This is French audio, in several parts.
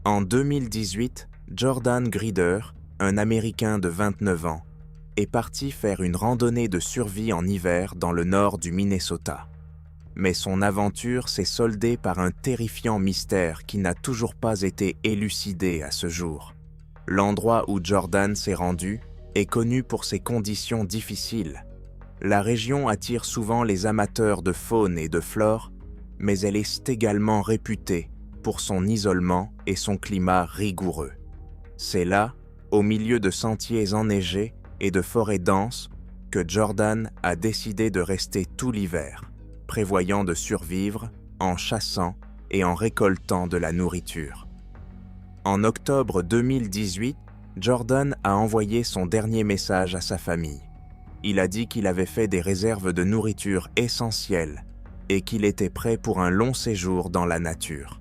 En 2018, Jordan Grider, un Américain de 29 ans, est parti faire une randonnée de survie en hiver dans le nord du Minnesota. Mais son aventure s'est soldée par un terrifiant mystère qui n'a toujours pas été élucidé à ce jour. L'endroit où Jordan s'est rendu est connu pour ses conditions difficiles. La région attire souvent les amateurs de faune et de flore, mais elle est également réputée pour son isolement et son climat rigoureux. C'est là, au milieu de sentiers enneigés et de forêts denses, que Jordan a décidé de rester tout l'hiver, prévoyant de survivre en chassant et en récoltant de la nourriture. En octobre 2018, Jordan a envoyé son dernier message à sa famille. Il a dit qu'il avait fait des réserves de nourriture essentielles et qu'il était prêt pour un long séjour dans la nature.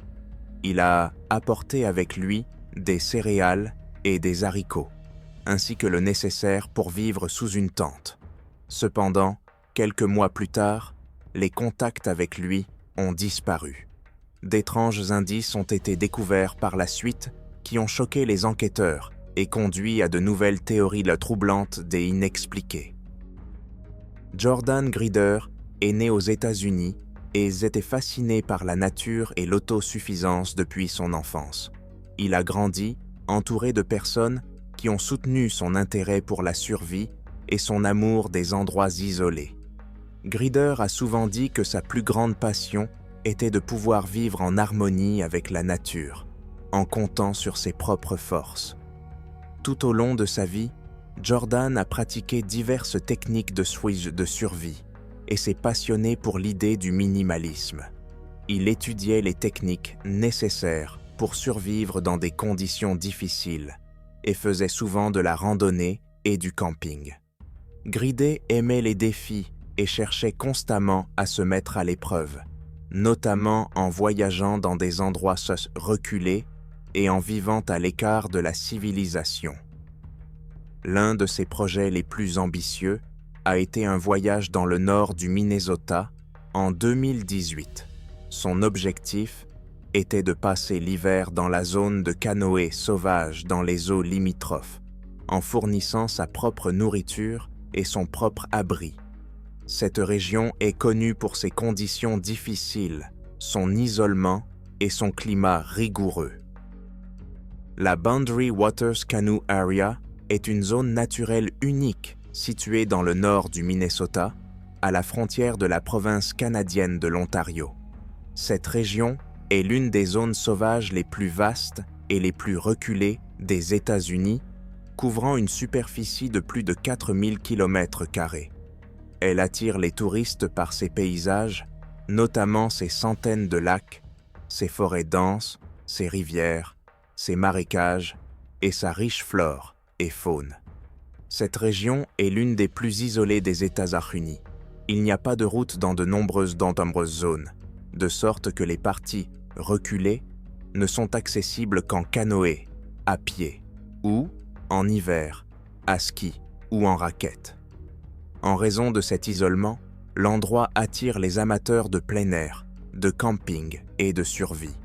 Il a apporté avec lui des céréales et des haricots, ainsi que le nécessaire pour vivre sous une tente. Cependant, quelques mois plus tard, les contacts avec lui ont disparu. D'étranges indices ont été découverts par la suite qui ont choqué les enquêteurs et conduit à de nouvelles théories troublantes des inexpliqués. Jordan Grider est né aux États-Unis et était fasciné par la nature et l'autosuffisance depuis son enfance. Il a grandi entouré de personnes qui ont soutenu son intérêt pour la survie et son amour des endroits isolés. Grider a souvent dit que sa plus grande passion était de pouvoir vivre en harmonie avec la nature, en comptant sur ses propres forces. Tout au long de sa vie, Jordan a pratiqué diverses techniques de survie et s'est passionné pour l'idée du minimalisme. Il étudiait les techniques nécessaires pour survivre dans des conditions difficiles et faisait souvent de la randonnée et du camping. Grider aimait les défis et cherchait constamment à se mettre à l'épreuve, notamment en voyageant dans des endroits reculés et en vivant à l'écart de la civilisation. L'un de ses projets les plus ambitieux a été un voyage dans le nord du Minnesota en 2018. Son objectif était de passer l'hiver dans la zone de canoë sauvage dans les eaux limitrophes, en fournissant sa propre nourriture et son propre abri. Cette région est connue pour ses conditions difficiles, son isolement et son climat rigoureux. La Boundary Waters Canoe Area est une zone naturelle unique située dans le nord du Minnesota, à la frontière de la province canadienne de l'Ontario. Cette région est l'une des zones sauvages les plus vastes et les plus reculées des États-Unis, couvrant une superficie de plus de 4000 km². Elle attire les touristes par ses paysages, notamment ses centaines de lacs, ses forêts denses, ses rivières, ses marécages et sa riche flore et faune. Cette région est l'une des plus isolées des États-Unis. Il n'y a pas de route dans de nombreuses zones, de sorte que les parties reculées ne sont accessibles qu'en canoë, à pied, ou, en hiver, à ski ou en raquette. En raison de cet isolement, l'endroit attire les amateurs de plein air, de camping et de survie.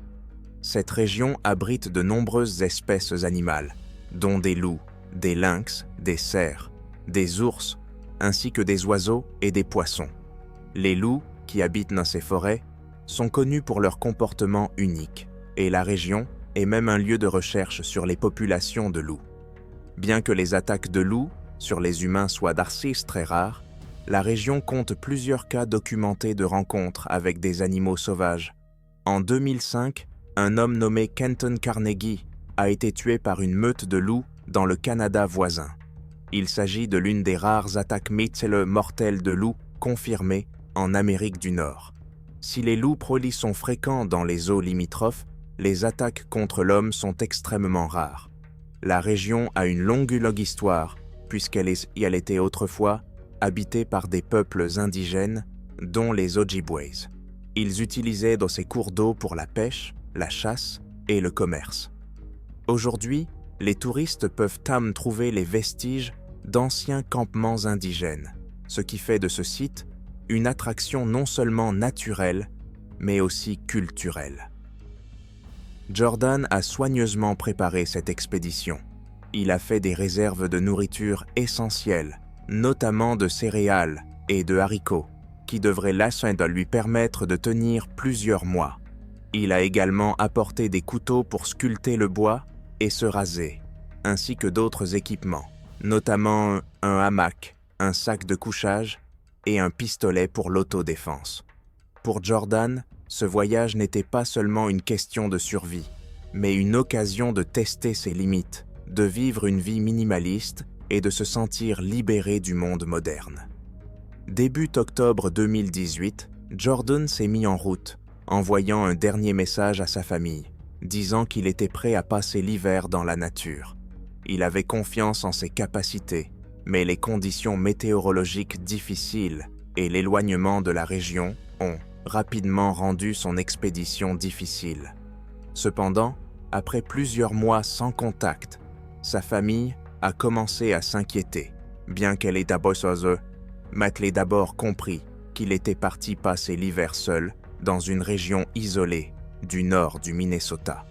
Cette région abrite de nombreuses espèces animales, dont des loups, des lynx, des cerfs, des ours, ainsi que des oiseaux et des poissons. Les loups, qui habitent dans ces forêts, sont connus pour leur comportement unique, et la région est même un lieu de recherche sur les populations de loups. Bien que les attaques de loups sur les humains soient très rares, la région compte plusieurs cas documentés de rencontres avec des animaux sauvages. En 2005, un homme nommé Kenton Carnegie a été tué par une meute de loups dans le Canada voisin. Il s'agit de l'une des rares attaques mortelles de loups confirmées en Amérique du Nord. Si les loups sont fréquents dans les eaux limitrophes, les attaques contre l'homme sont extrêmement rares. La région a une longue histoire, puisqu'elle était autrefois habitée par des peuples indigènes, dont les Ojibways. Ils utilisaient ces cours d'eau pour la pêche, la chasse et le commerce. Aujourd'hui, les touristes peuvent trouver les vestiges d'anciens campements indigènes, ce qui fait de ce site une attraction non seulement naturelle, mais aussi culturelle. Jordan a soigneusement préparé cette expédition. Il a fait des réserves de nourriture essentielles, notamment de céréales et de haricots, qui devraient lui permettre de tenir plusieurs mois. Il a également apporté des couteaux pour sculpter le bois et se raser, ainsi que d'autres équipements, notamment un hamac, un sac de couchage et un pistolet pour l'autodéfense. Pour Jordan, ce voyage n'était pas seulement une question de survie, mais une occasion de tester ses limites, de vivre une vie minimaliste et de se sentir libéré du monde moderne. Début octobre 2018, Jordan s'est mis en route, envoyant un dernier message à sa famille, disant qu'il était prêt à passer l'hiver dans la nature. Il avait confiance en ses capacités, mais les conditions météorologiques difficiles et l'éloignement de la région ont rapidement rendu son expédition difficile. Cependant, après plusieurs mois sans contact, sa famille a commencé à s'inquiéter, bien qu'elle ait d'abord compris qu'il était parti passer l'hiver seul dans une région isolée du nord du Minnesota.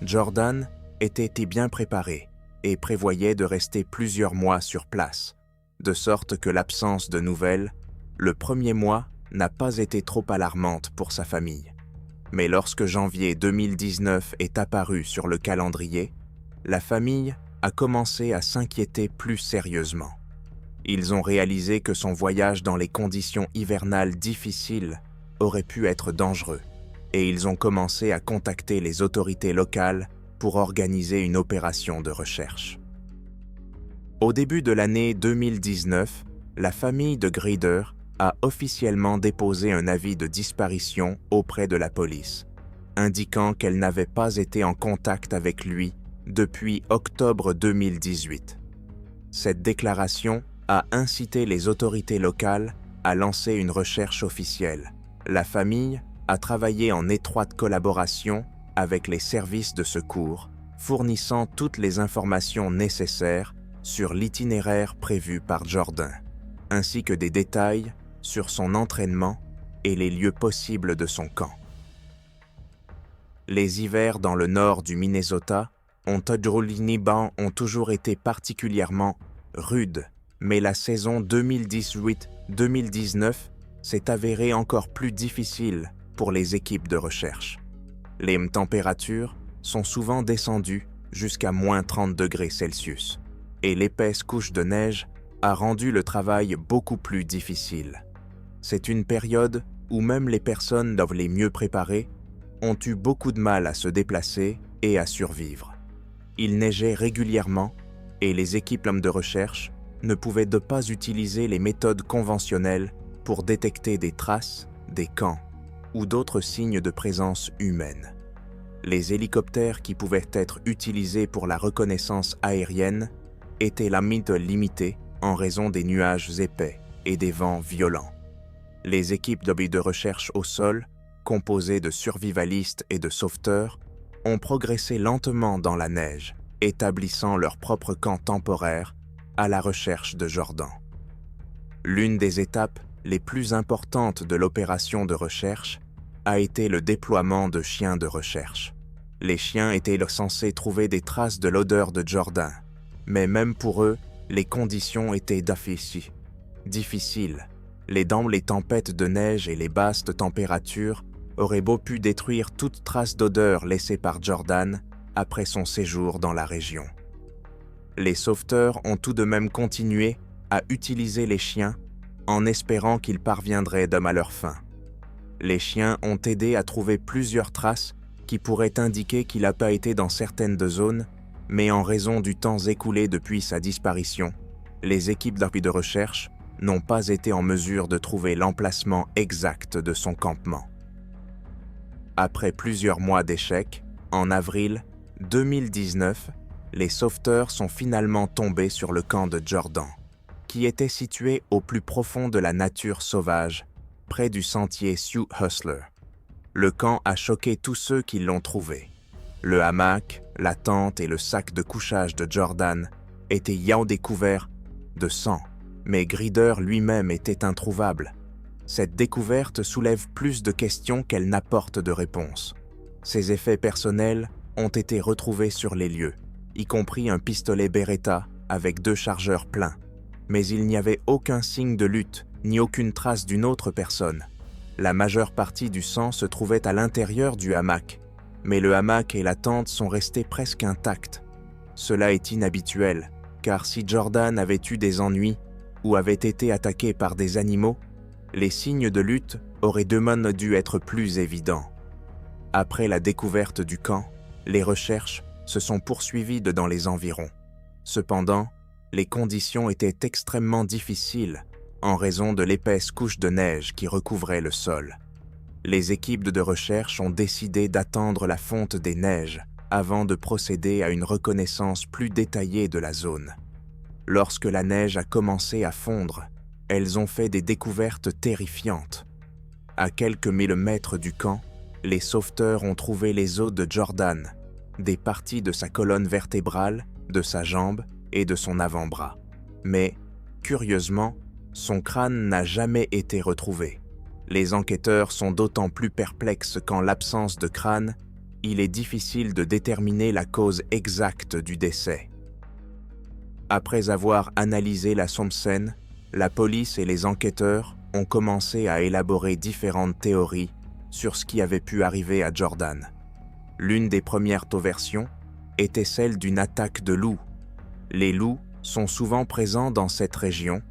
Jordan était bien préparé et prévoyait de rester plusieurs mois sur place, de sorte que l'absence de nouvelles, le premier mois, n'a pas été trop alarmante pour sa famille. Mais lorsque janvier 2019 est apparu sur le calendrier, la famille a commencé à s'inquiéter plus sérieusement. Ils ont réalisé que son voyage dans les conditions hivernales difficiles aurait pu être dangereux, et ils ont commencé à contacter les autorités locales pour organiser une opération de recherche. Au début de l'année 2019, la famille de Grieder a officiellement déposé un avis de disparition auprès de la police, indiquant qu'elle n'avait pas été en contact avec lui depuis octobre 2018. Cette déclaration a incité les autorités locales à lancer une recherche officielle. La famille a travaillé en étroite collaboration avec les services de secours, fournissant toutes les informations nécessaires sur l'itinéraire prévu par Jordan, ainsi que des détails sur son entraînement et les lieux possibles de son camp. Les hivers dans le nord du Minnesota ont toujours été particulièrement rudes, mais la saison 2018-2019 s'est avérée encore plus difficile pour les équipes de recherche. Les températures sont souvent descendues jusqu'à moins 30 degrés Celsius, et l'épaisse couche de neige a rendu le travail beaucoup plus difficile. C'est une période où même les personnes les mieux préparées ont eu beaucoup de mal à se déplacer et à survivre. Il neigeait régulièrement et les équipes de recherche ne pouvaient pas utiliser les méthodes conventionnelles pour détecter des traces, des camps ou d'autres signes de présence humaine. Les hélicoptères qui pouvaient être utilisés pour la reconnaissance aérienne étaient limités en raison des nuages épais et des vents violents. Les équipes de recherche au sol, composées de survivalistes et de sauveteurs, ont progressé lentement dans la neige, établissant leur propre camp temporaire à la recherche de Jordan. L'une des étapes les plus importantes de l'opération de recherche a été le déploiement de chiens de recherche. Les chiens étaient censés trouver des traces de l'odeur de Jordan, mais même pour eux, les conditions étaient difficiles. Les tempêtes de neige et les basses températures auraient beau pu détruire toute trace d'odeur laissée par Jordan après son séjour dans la région. Les sauveteurs ont tout de même continué à utiliser les chiens en espérant qu'ils parviendraient à leur fin. Les chiens ont aidé à trouver plusieurs traces qui pourraient indiquer qu'il n'a pas été dans certaines zones, mais en raison du temps écoulé depuis sa disparition, les équipes de recherche n'ont pas été en mesure de trouver l'emplacement exact de son campement. Après plusieurs mois d'échecs, en avril 2019, les sauveteurs sont finalement tombés sur le camp de Jordan, qui était situé au plus profond de la nature sauvage, près du sentier Sioux Hustler. Le camp a choqué tous ceux qui l'ont trouvé. Le hamac, la tente et le sac de couchage de Jordan étaient découverts de sang, mais Grieder lui-même était introuvable. Cette découverte soulève plus de questions qu'elle n'apporte de réponses. Ses effets personnels ont été retrouvés sur les lieux, y compris un pistolet Beretta avec 2 chargeurs pleins. Mais il n'y avait aucun signe de lutte, ni aucune trace d'une autre personne. La majeure partie du sang se trouvait à l'intérieur du hamac, mais le hamac et la tente sont restés presque intacts. Cela est inhabituel, car si Jordan avait eu des ennuis ou avait été attaqué par des animaux, les signes de lutte auraient dû dû être plus évidents. Après la découverte du camp, les recherches se sont poursuivies dans les environs. Cependant, les conditions étaient extrêmement difficiles en raison de l'épaisse couche de neige qui recouvrait le sol. Les équipes de recherche ont décidé d'attendre la fonte des neiges avant de procéder à une reconnaissance plus détaillée de la zone. Lorsque la neige a commencé à fondre, elles ont fait des découvertes terrifiantes. À quelques millimètres du camp, les sauveteurs ont trouvé les os de Jordan, des parties de sa colonne vertébrale, de sa jambe et de son avant-bras. Mais, curieusement, son crâne n'a jamais été retrouvé. Les enquêteurs sont d'autant plus perplexes qu'en l'absence de crâne, il est difficile de déterminer la cause exacte du décès. Après avoir analysé la scène, la police et les enquêteurs ont commencé à élaborer différentes théories sur ce qui avait pu arriver à Jordan. L'une des premières versions était celle d'une attaque de loups. Les loups sont souvent présents dans cette région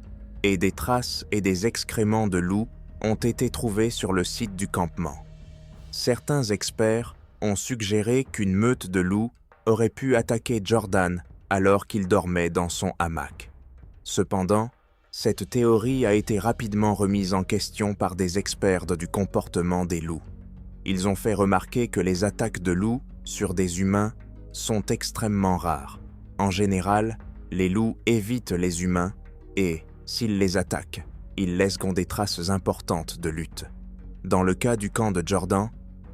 et des traces et des excréments de loups ont été trouvés sur le site du campement. Certains experts ont suggéré qu'une meute de loups aurait pu attaquer Jordan alors qu'il dormait dans son hamac. Cependant, cette théorie a été rapidement remise en question par des experts du comportement des loups. Ils ont fait remarquer que les attaques de loups sur des humains sont extrêmement rares. En général, les loups évitent les humains et, s'ils les attaquent, ils laissent des traces importantes de lutte. Dans le cas du camp de Jordan,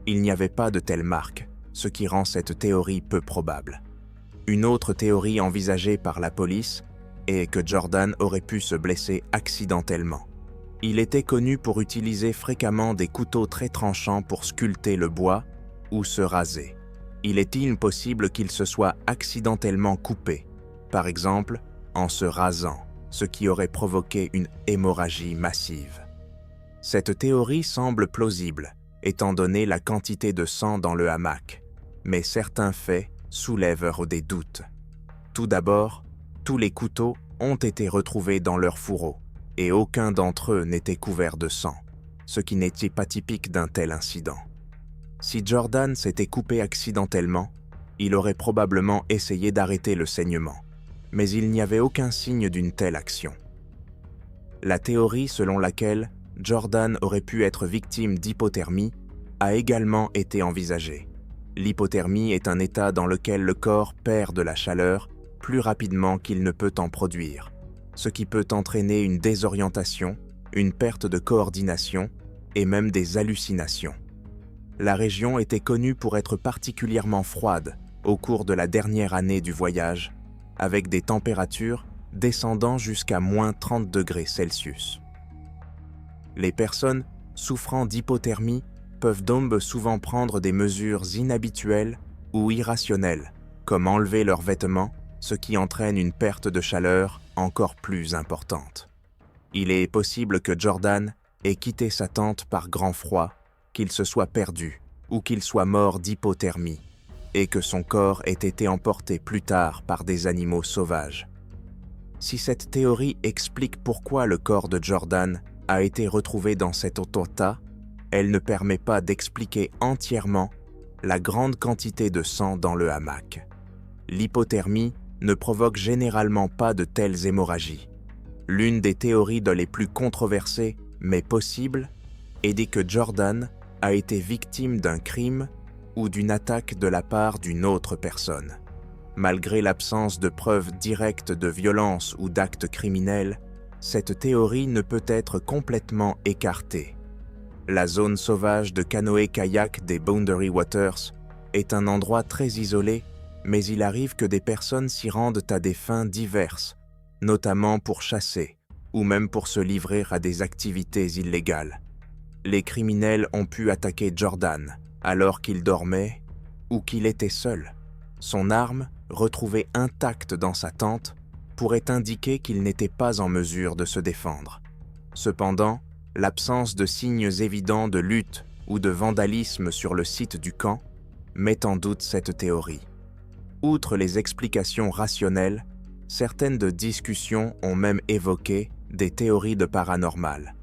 il n'y avait pas de telles marques, ce qui rend cette théorie peu probable. Une autre théorie envisagée par la police est que Jordan aurait pu se blesser accidentellement. Il était connu pour utiliser fréquemment des couteaux très tranchants pour sculpter le bois ou se raser. Il est impossible qu'il se soit accidentellement coupé, par exemple en se rasant, ce qui aurait provoqué une hémorragie massive. Cette théorie semble plausible, étant donné la quantité de sang dans le hamac, mais certains faits soulèvent des doutes. Tout d'abord, tous les couteaux ont été retrouvés dans leur fourreau, et aucun d'entre eux n'était couvert de sang, ce qui n'était pas typique d'un tel incident. Si Jordan s'était coupé accidentellement, il aurait probablement essayé d'arrêter le saignement, mais il n'y avait aucun signe d'une telle action. La théorie selon laquelle Jordan aurait pu être victime d'hypothermie a également été envisagée. L'hypothermie est un état dans lequel le corps perd de la chaleur plus rapidement qu'il ne peut en produire, ce qui peut entraîner une désorientation, une perte de coordination et même des hallucinations. La région était connue pour être particulièrement froide au cours de la dernière année du voyage, avec des températures descendant jusqu'à moins 30 degrés Celsius. Les personnes souffrant d'hypothermie peuvent donc souvent prendre des mesures inhabituelles ou irrationnelles, comme enlever leurs vêtements, ce qui entraîne une perte de chaleur encore plus importante. Il est possible que Jordan ait quitté sa tente par grand froid, qu'il se soit perdu ou qu'il soit mort d'hypothermie, et que son corps ait été emporté plus tard par des animaux sauvages. Si cette théorie explique pourquoi le corps de Jordan a été retrouvé dans cet état, elle ne permet pas d'expliquer entièrement la grande quantité de sang dans le hamac. L'hypothermie ne provoque généralement pas de telles hémorragies. L'une des théories les plus controversées, mais possibles, est dit que Jordan a été victime d'un crime ou d'une attaque de la part d'une autre personne. Malgré l'absence de preuves directes de violence ou d'actes criminels, cette théorie ne peut être complètement écartée. La zone sauvage de canoë-kayak des Boundary Waters est un endroit très isolé, mais il arrive que des personnes s'y rendent à des fins diverses, notamment pour chasser ou même pour se livrer à des activités illégales. Les criminels ont pu attaquer Jordan, alors qu'il dormait ou qu'il était seul. Son arme, retrouvée intacte dans sa tente, pourrait indiquer qu'il n'était pas en mesure de se défendre. Cependant, l'absence de signes évidents de lutte ou de vandalisme sur le site du camp met en doute cette théorie. Outre les explications rationnelles, certaines discussions ont même évoqué des théories de paranormal.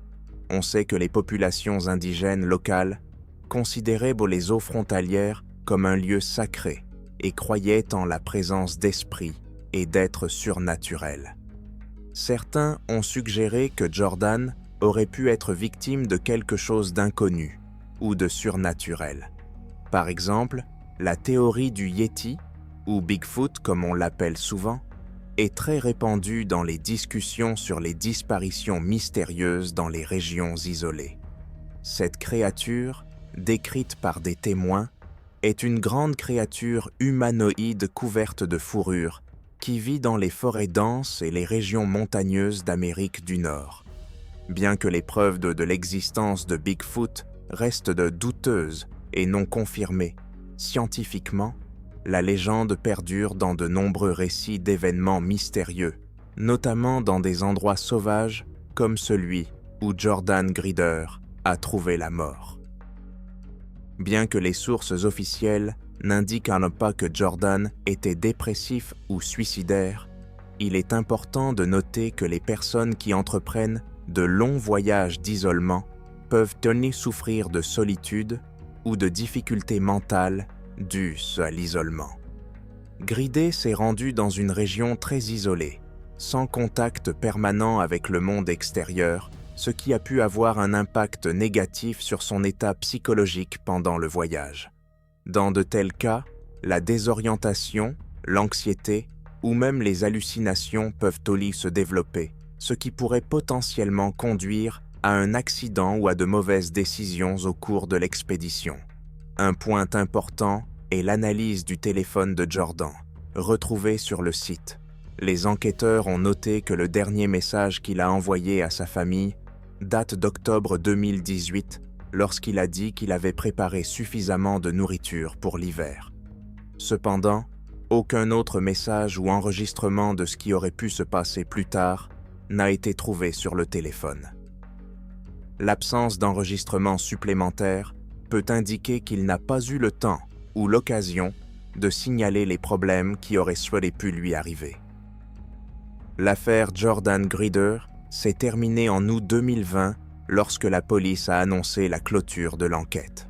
On sait que les populations indigènes locales considéraient les eaux frontalières comme un lieu sacré et croyaient en la présence d'esprits et d'êtres surnaturels. Certains ont suggéré que Jordan aurait pu être victime de quelque chose d'inconnu ou de surnaturel. Par exemple, la théorie du Yéti, ou Bigfoot comme on l'appelle souvent, est très répandue dans les discussions sur les disparitions mystérieuses dans les régions isolées. Cette créature, décrite par des témoins, est une grande créature humanoïde couverte de fourrure qui vit dans les forêts denses et les régions montagneuses d'Amérique du Nord. Bien que les preuves de l'existence de Bigfoot restent douteuses et non confirmées, scientifiquement, la légende perdure dans de nombreux récits d'événements mystérieux, notamment dans des endroits sauvages comme celui où Jordan Grider a trouvé la mort. Bien que les sources officielles n'indiquent pas que Jordan était dépressif ou suicidaire, il est important de noter que les personnes qui entreprennent de longs voyages d'isolement peuvent souffrir de solitude ou de difficultés mentales dues à l'isolement. Grider s'est rendu dans une région très isolée, sans contact permanent avec le monde extérieur, ce qui a pu avoir un impact négatif sur son état psychologique pendant le voyage. Dans de tels cas, la désorientation, l'anxiété ou même les hallucinations peuvent se développer, ce qui pourrait potentiellement conduire à un accident ou à de mauvaises décisions au cours de l'expédition. Un point important est l'analyse du téléphone de Jordan, retrouvé sur le site. Les enquêteurs ont noté que le dernier message qu'il a envoyé à sa famille date d'octobre 2018, lorsqu'il a dit qu'il avait préparé suffisamment de nourriture pour l'hiver. Cependant, aucun autre message ou enregistrement de ce qui aurait pu se passer plus tard n'a été trouvé sur le téléphone. L'absence d'enregistrement supplémentaire peut indiquer qu'il n'a pas eu le temps ou l'occasion de signaler les problèmes qui auraient pu lui arriver. L'affaire Jordan Grider s'est terminée en août 2020 lorsque la police a annoncé la clôture de l'enquête.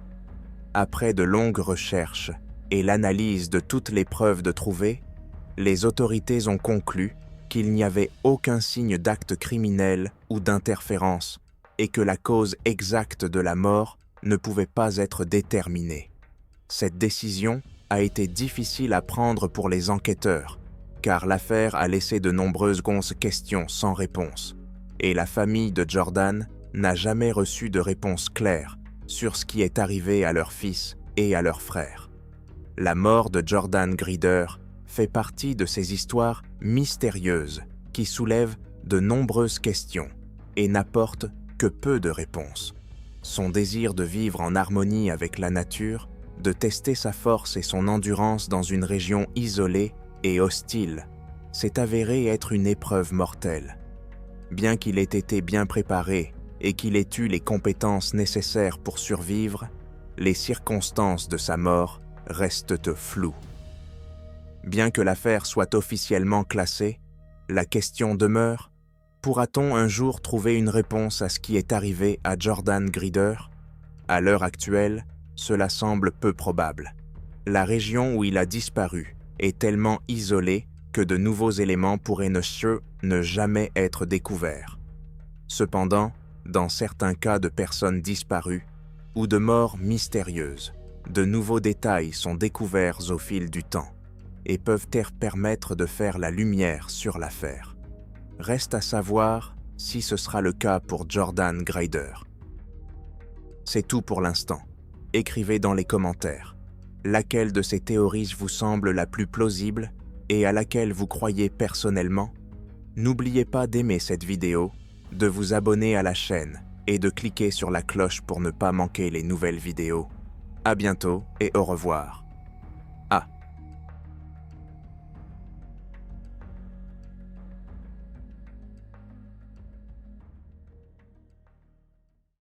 Après de longues recherches et l'analyse de toutes les preuves trouvées, les autorités ont conclu qu'il n'y avait aucun signe d'acte criminel ou d'interférence et que la cause exacte de la mort ne pouvait pas être déterminée. Cette décision a été difficile à prendre pour les enquêteurs, car l'affaire a laissé de nombreuses questions sans réponse, et la famille de Jordan n'a jamais reçu de réponse claire sur ce qui est arrivé à leur fils et à leur frère. La mort de Jordan Grider fait partie de ces histoires mystérieuses qui soulèvent de nombreuses questions et n'apportent que peu de réponses. Son désir de vivre en harmonie avec la nature, de tester sa force et son endurance dans une région isolée et hostile, s'est avéré être une épreuve mortelle. Bien qu'il ait été bien préparé et qu'il ait eu les compétences nécessaires pour survivre, les circonstances de sa mort restent floues. Bien que l'affaire soit officiellement classée, la question demeure: pourra-t-on un jour trouver une réponse à ce qui est arrivé à Jordan Grider? À l'heure actuelle, cela semble peu probable. La région où il a disparu est tellement isolée que de nouveaux éléments pourraient ne jamais être découverts. Cependant, dans certains cas de personnes disparues ou de morts mystérieuses, de nouveaux détails sont découverts au fil du temps et peuvent permettre de faire la lumière sur l'affaire. Reste à savoir si ce sera le cas pour Jordan Grider. C'est tout pour l'instant. Écrivez dans les commentaires laquelle de ces théories vous semble la plus plausible et à laquelle vous croyez personnellement. N'oubliez pas d'aimer cette vidéo, de vous abonner à la chaîne et de cliquer sur la cloche pour ne pas manquer les nouvelles vidéos. À bientôt et au revoir.